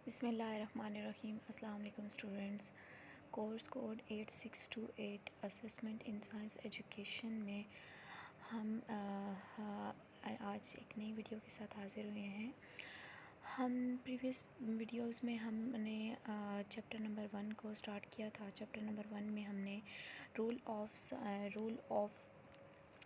बिस्मिल्लाहिर्रहमानिर्रहीम। अस्सलाम वालेकुम students. Course code 8628 assessment in science education में हम आज एक नई वीडियो के साथ हाज़िर हुए हैं। हम प्रीवियस वीडियोस में हमने चैप्टर नंबर 1 को स्टार्ट किया था। चैप्टर नंबर 1 में हमने rule of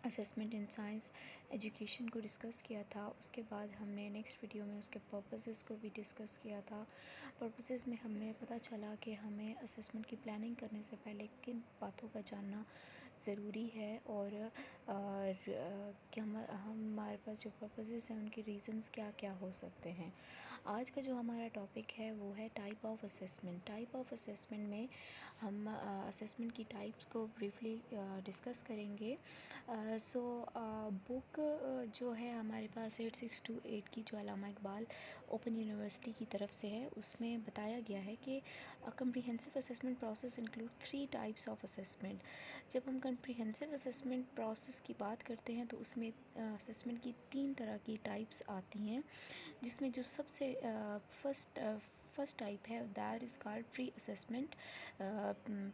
assessment in science education को डिस्कस किया था। उसके बाद हमने नेक्स्ट वीडियो में उसके पर्पसेस को भी डिस्कस किया था। पर्पसेस में हमें पता चला कि हमें असेसमेंट की प्लानिंग करने से पहले किन बातों का जानना ज़रूरी है और कि हमारे पास जो पर्पसेस हैं उनके रीज़न्स क्या क्या हो सकते हैं। आज का जो हमारा टॉपिक है वो है type of assessment. Type of assessment में हम असेसमेंट की टाइप्स को ब्रीफली डिस्कस करेंगे। बुक जो है हमारे पास 8628 की, जो अल्लामा इकबाल ओपन यूनिवर्सिटी की तरफ से है, उसमें बताया गया है कि comprehensive assessment process include 3 types of assessment. जब हम कम्प्रीहेंसिव असेसमेंट प्रोसेस की बात करते हैं तो उसमें असेसमेंट की 3 तरह की टाइप्स आती हैं, जिसमें जो सबसे फर्स्ट टाइप है that is called pre assessment.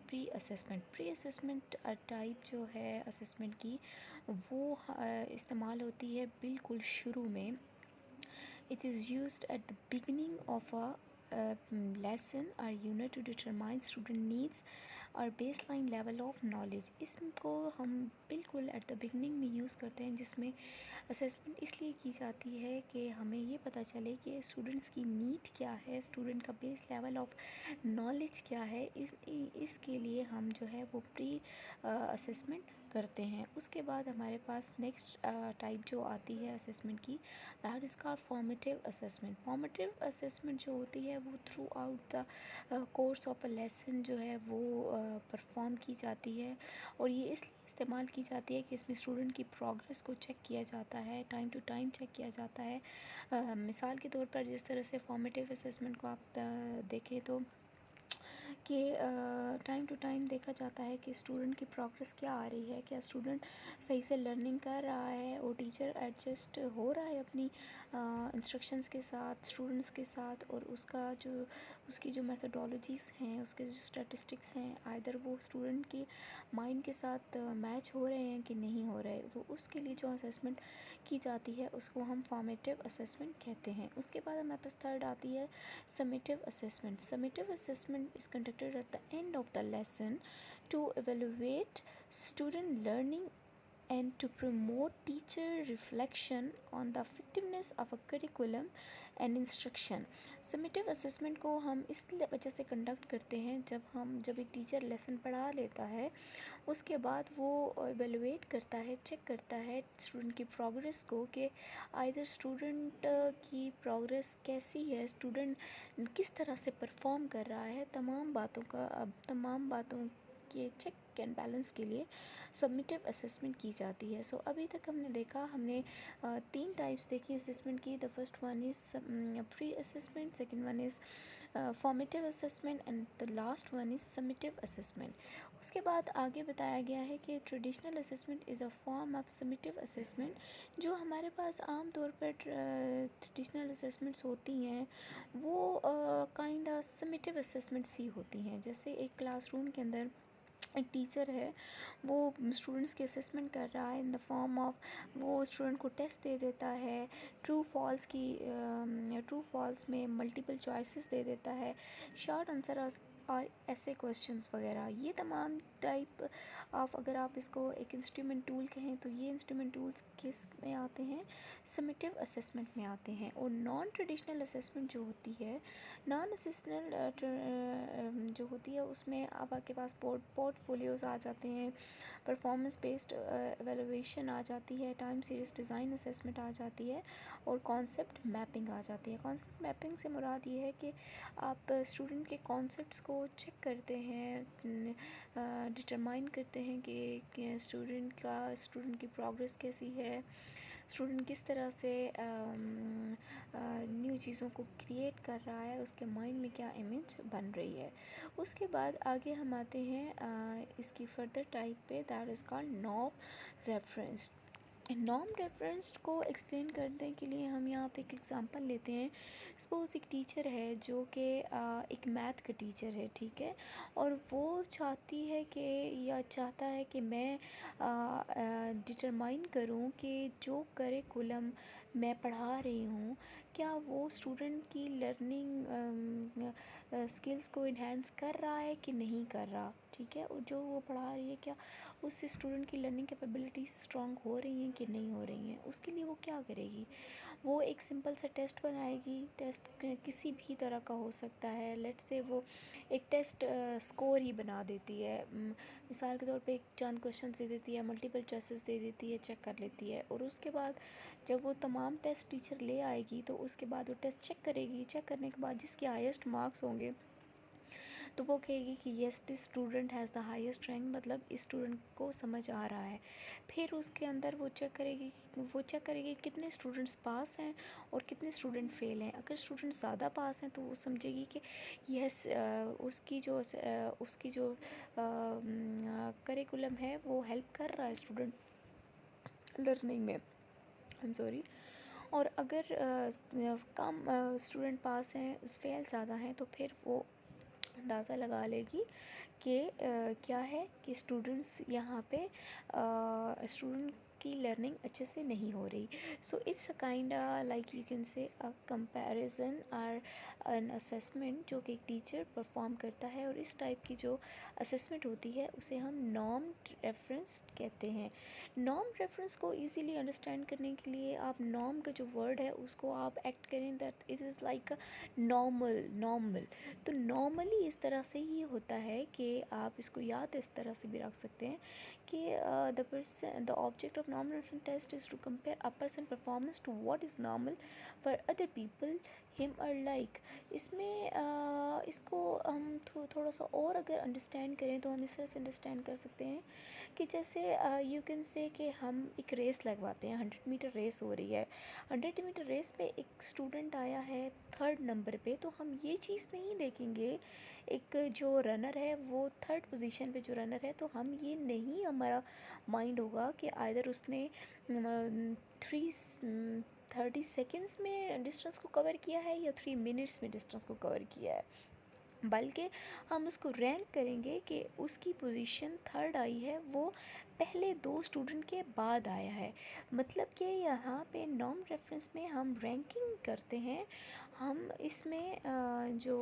Pre assessment type जो है असेसमेंट की, वो इस्तेमाल होती है बिल्कुल शुरू में। It is used at the beginning of a lesson or unit to determine student needs और baseline level of knowledge। इसको हम बिल्कुल एट द बिगनिंग में यूज़ करते हैं, जिसमें असेसमेंट इसलिए की जाती है कि हमें ये पता चले कि स्टूडेंट्स की नीड क्या है, स्टूडेंट का बेस लेवल ऑफ नॉलेज क्या है। इसके लिए हम जो है वो प्री असेसमेंट करते हैं। उसके बाद हमारे पास नेक्स्ट टाइप जो आती है असेसमेंट की, that is called formative assessment. Formative assessment जो होती है वो through out the course of a lesson जो है वो परफॉर्म की जाती है, और ये इसलिए इस्तेमाल की जाती है कि इसमें स्टूडेंट की प्रोग्रेस को चेक किया जाता है, टाइम टू टाइम चेक किया जाता है। मिसाल के तौर पर जिस तरह से फॉर्मेटिव असेसमेंट को आप देखें तो कि टाइम टू टाइम देखा जाता है कि स्टूडेंट की प्रोग्रेस क्या आ रही है, क्या स्टूडेंट सही से लर्निंग कर रहा है और टीचर एडजस्ट हो रहा है अपनी इंस्ट्रक्शंस के साथ, स्टूडेंट्स के साथ, और उसकी जो मेथडोलॉजीज़ हैं, उसके जो स्टैटिस्टिक्स हैं, आइदर वो स्टूडेंट की माइंड के साथ मैच हो रहे हैं कि नहीं हो रहे। तो उसके लिए जो असेसमेंट की जाती है उसको हम फॉर्मेटिव असेसमेंट कहते हैं। उसके बाद हमारे पास थर्ड आती है summative assessment. Summative assessment is conducted at the end of the lesson to evaluate student learning and to promote teacher reflection on the effectiveness of a curriculum and instruction। Summative assessment को हम इस वजह से conduct करते हैं, जब एक teacher lesson पढ़ा लेता है उसके बाद वो एवेलुएट करता है, चेक करता है स्टूडेंट की प्रोग्रेस को, कि आइदर स्टूडेंट की प्रोग्रेस कैसी है, स्टूडेंट किस तरह से परफॉर्म कर रहा है। तमाम बातों के चेक एंड बैलेंस के लिए सबमिटिव असेसमेंट की जाती है। सो अभी तक हमने देखा, हमने 3 टाइप्स देखी असेसमेंट की। The first one is pre assessment, second one is formative assessment and the last one is submissive assessment. उसके बाद आगे बताया गया है कि traditional assessment is a form of submissive assessment. जो हमारे पास आम तौर पर ट्रेडिशनल असेसमेंट्स होती हैं वो काइंड ऑफ सबमिटिव असेसमेंट्स ही होती हैं। जैसे एक क्लासरूम के अंदर एक टीचर है, वो स्टूडेंट्स की असेसमेंट कर रहा है इन द फॉर्म ऑफ, वो स्टूडेंट को टेस्ट दे देता है, ट्रू फॉल्स में मल्टीपल चॉइसेस दे देता है, शॉर्ट आंसर और ऐसे क्वेश्चंस वगैरह। ये तमाम टाइप ऑफ, अगर आप इसको एक इंस्ट्रूमेंट टूल कहें तो ये इंस्ट्रूमेंट टूल्स किस में आते हैं, समेटिव असेसमेंट में आते हैं। और नॉन ट्रेडिशनल असेसमेंट जो होती है, नॉन असेसनल जो होती है, उसमें अब आपके पास पोर्टफोलियोज़ आ जाते हैं, परफॉर्मेंस बेस्ड एवेलुएशन आ जाती है, टाइम सीरीज़ डिज़ाइन असेसमेंट आ जाती है, और कॉन्सेप्ट मैपिंग आ जाती है। कॉन्सेप्ट मैपिंग से मुराद ये है कि आप स्टूडेंट के कॉन्सेप्ट्स को चेक करते हैं, डिटरमाइन करते हैं कि स्टूडेंट की प्रोग्रेस कैसी है, स्टूडेंट किस तरह से न्यू चीज़ों को क्रिएट कर रहा है, उसके माइंड में क्या इमेज बन रही है। उसके बाद आगे हम आते हैं इसकी फर्दर टाइप पे, that is called knob reference. Norm reference को एक्सप्लेन करने के लिए हम यहाँ पे एक एग्जांपल लेते हैं। सपोज़ एक टीचर है जो कि एक मैथ का टीचर है, ठीक है, और वो चाहती है कि या चाहता है कि मैं डिटरमाइन करूँ कि जो करिकुलम मैं पढ़ा रही हूँ क्या वो स्टूडेंट की लर्निंग स्किल्स को इन्हेंस कर रहा है कि नहीं कर रहा, ठीक है, और जो वो पढ़ा रही है क्या उससे स्टूडेंट की लर्निंग कैपेबिलिटीज स्ट्रांग हो रही हैं कि नहीं हो रही हैं। उसके लिए वो क्या करेगी, वो एक सिंपल सा टेस्ट बनाएगी। टेस्ट किसी भी तरह का हो सकता है, लेट्स से वो एक टेस्ट स्कोर ही बना देती है। मिसाल के तौर पे एक चंद क्वेश्चन दे देती है, मल्टीपल चॉइसेस दे देती है, चेक कर लेती है, और उसके बाद जब वो तमाम टेस्ट टीचर ले आएगी तो उसके बाद वो टेस्ट चेक करेगी। चेक करने के बाद जिसके हाईएस्ट मार्क्स होंगे तो वो कहेगी कि yes this student has the highest rank, मतलब इस स्टूडेंट को समझ आ रहा है। फिर उसके अंदर वो चेक करेगी कितने स्टूडेंट्स पास हैं और कितने स्टूडेंट फेल हैं। अगर स्टूडेंट ज़्यादा पास हैं तो वो समझेगी कि यस उसकी जो करिकुलम है वो हेल्प कर रहा है स्टूडेंट लर्निंग में। I am sorry. और अगर कम स्टूडेंट पास हैं, फेल ज़्यादा हैं, तो फिर वो अंदाज़ा लगा लेगी कि क्या है कि स्टूडेंट्स यहाँ पे स्टूडेंट की लर्निंग अच्छे से नहीं हो रही। So it's a kind like you can say a comparison और एन असेसमेंट जो कि एक टीचर परफॉर्म करता है, और इस टाइप की जो असेसमेंट होती है उसे हम नॉर्म रेफरेंस कहते हैं। नॉर्म रेफरेंस को इजीली अंडरस्टैंड करने के लिए आप नॉर्म का जो वर्ड है उसको आप एक्ट करें that it is like a normal. तो नॉर्मली इस तरह से ही होता है कि आप इसको याद इस तरह से भी रख सकते हैं कि the object of normal reference test is to compare a person performance to what is normal for other people him or like. इसमें इसको हम थोड़ा सा और अगर अंडरस्टैंड करें तो हम इस तरह से अंडरस्टैंड कर सकते हैं कि जैसे यू कैन से कि हम एक रेस लगवाते हैं, 100 मीटर रेस हो रही है। 100 मीटर रेस पे एक स्टूडेंट आया है 3rd नंबर पे, तो हम ये चीज़ नहीं देखेंगे एक जो रनर है वो 3rd पोजीशन पे जो रनर है, तो हम ये नहीं हमारा माइंड होगा कि आइदर उसने 30 सेकेंड्स में डिस्टेंस को कवर किया है या 3 मिनट्स में डिस्टेंस को कवर किया है, बल्कि हम उसको रैंक करेंगे कि उसकी पोजीशन 3rd आई है, वो पहले 2 स्टूडेंट के बाद आया है। मतलब कि यहाँ पे नॉर्म रेफरेंस में हम रैंकिंग करते हैं। हम इसमें जो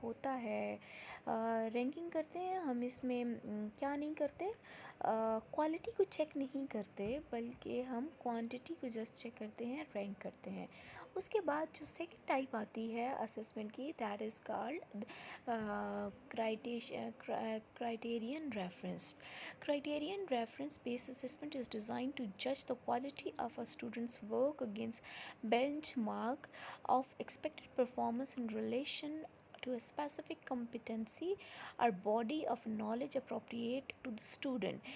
होता है रैंकिंग करते हैं, हम इसमें क्या नहीं करते, क्वालिटी को चेक नहीं करते, बल्कि हम क्वांटिटी को जस्ट चेक करते हैं, रैंक करते हैं। उसके बाद जो सेकंड टाइप आती है असेसमेंट की, that is called criterion reference. Criterion reference based assessment is designed to judge the quality of a student's work against benchmark of expected performance in relation to a specific competency or body of knowledge appropriate to the student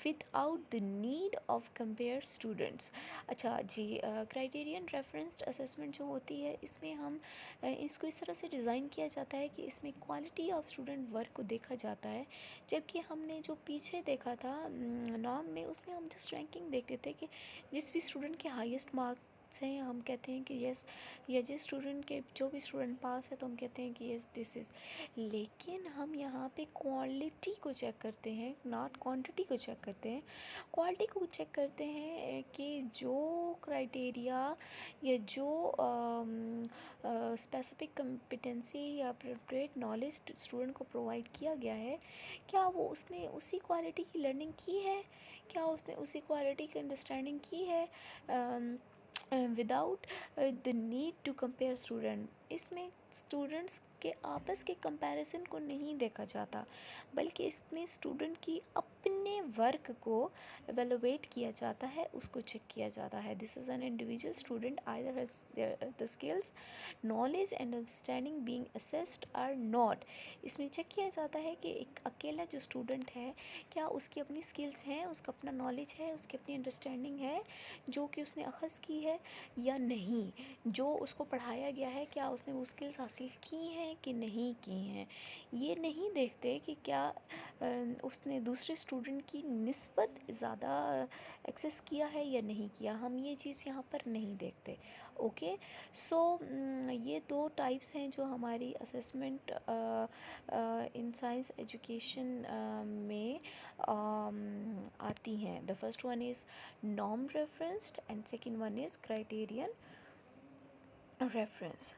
without the need of compare students. अच्छा जी, criterion referenced assessment जो होती है इसमें हम इसको इस तरह से डिज़ाइन किया जाता है कि इसमें क्वालिटी ऑफ स्टूडेंट वर्क को देखा जाता है, जबकि हमने जो पीछे देखा था नॉर्म में, उसमें हम जस्ट रैंकिंग देखते थे कि जिस भी स्टूडेंट के हाईएस्ट मार्क्स हैं हम कहते हैं कि यस, या जिस स्टूडेंट के जो भी स्टूडेंट पास है तो हम कहते हैं कि यस दिस इज़। लेकिन हम यहाँ पे क्वालिटी को चेक करते हैं, नॉट क्वांटिटी को चेक करते हैं। क्वालिटी को चेक करते हैं कि जो क्राइटेरिया या जो स्पेसिफिक कम्पिटेंसी या अप्रोप्रिएट नॉलेज स्टूडेंट को प्रोवाइड किया गया है, क्या वो उसने उसी क्वालिटी की लर्निंग की है, क्या उसने उसी क्वालिटी की अंडरस्टैंडिंग की है without the need to compare student. इसमें स्टूडेंट्स के आपस के कंपैरिजन को नहीं देखा जाता, बल्कि इसमें स्टूडेंट की अपने वर्क को एवेलुएट किया जाता है, उसको चेक किया जाता है। This is an individual student either has the skills knowledge and understanding being assessed or not. इसमें चेक किया जाता है कि एक अकेला जो स्टूडेंट है क्या उसकी अपनी स्किल्स हैं, उसका अपना नॉलेज है, उसकी अपनी अंडरस्टैंडिंग है जो कि उसने अखज़ की है या नहीं, जो उसको पढ़ाया गया है क्या उसने वो स्किल्स हासिल की हैं हैं कि नहीं की हैं। ये नहीं देखते कि क्या उसने दूसरे स्टूडेंट की निस्बत ज़्यादा एक्सेस किया है या नहीं किया, हम ये चीज़ यहाँ पर नहीं देखते। ओके, सो ये दो टाइप्स हैं जो हमारी असेसमेंट इन साइंस एजुकेशन में आती हैं। The first one is norm referenced and second one is criterion reference.